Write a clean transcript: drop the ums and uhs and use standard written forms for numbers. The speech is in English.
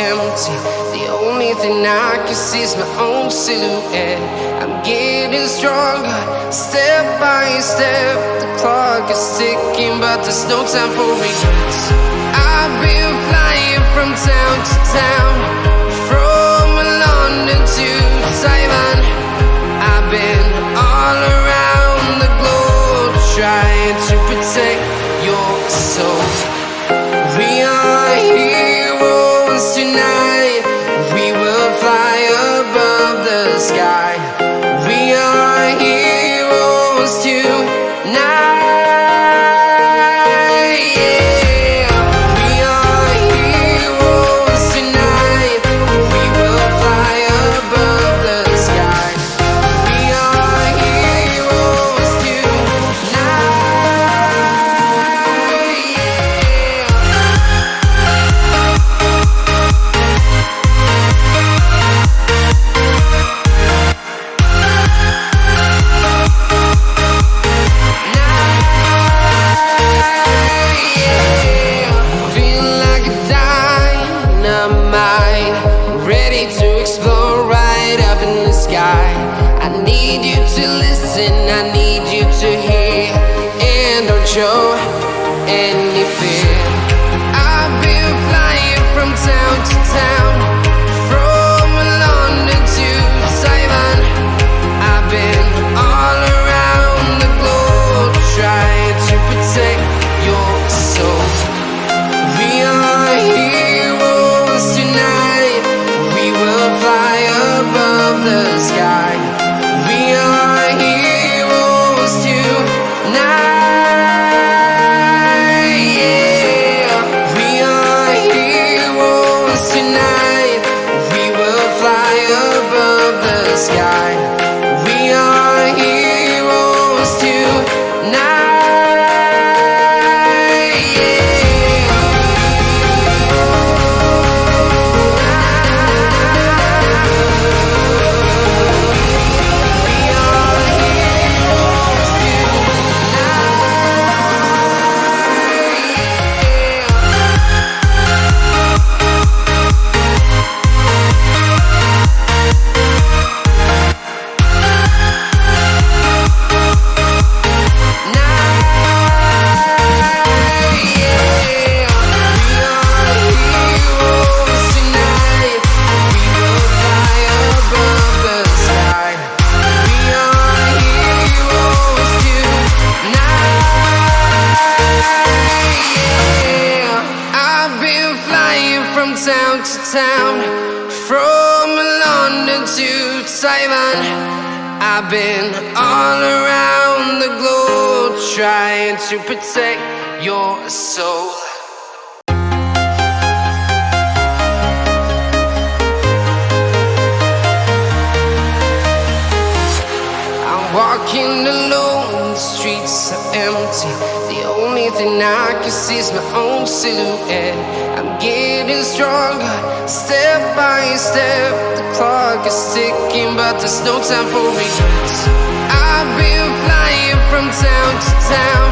empty. The only thing I can see is my own silhouette. I'm getting stronger, step by step. The clock is ticking, but there's no time for regrets. I've been flying from town to town, from London to Taiwan. I've been all around the globe, trying to protect your soul. We are heroes tonight. We will fly above the sky. We are heroes tonight. Yeah. We are heroes tonight. We will fly above the sky. We are heroes tonight. Ready to explore right up in the sky. I need you to listen, I need you to hear, and don't show any fear. I've been flying from town to town, from London to Taiwan. I've been all around the globe, trying to protect your soul. We are heroes tonight. We will fly above the sky. We are heroes tonight. Yeah. We are heroes tonight. We will fly above the sky. We are heroes tonight. Town to town, from London to Taiwan. I've been all around the globe, trying to protect your soul. I'm walking alone, the streets are empty. The only thing I can see is my own silhouette. I'm getting stronger, step by step. The clock is ticking, but there's no time for regrets. I've been flying from town to town,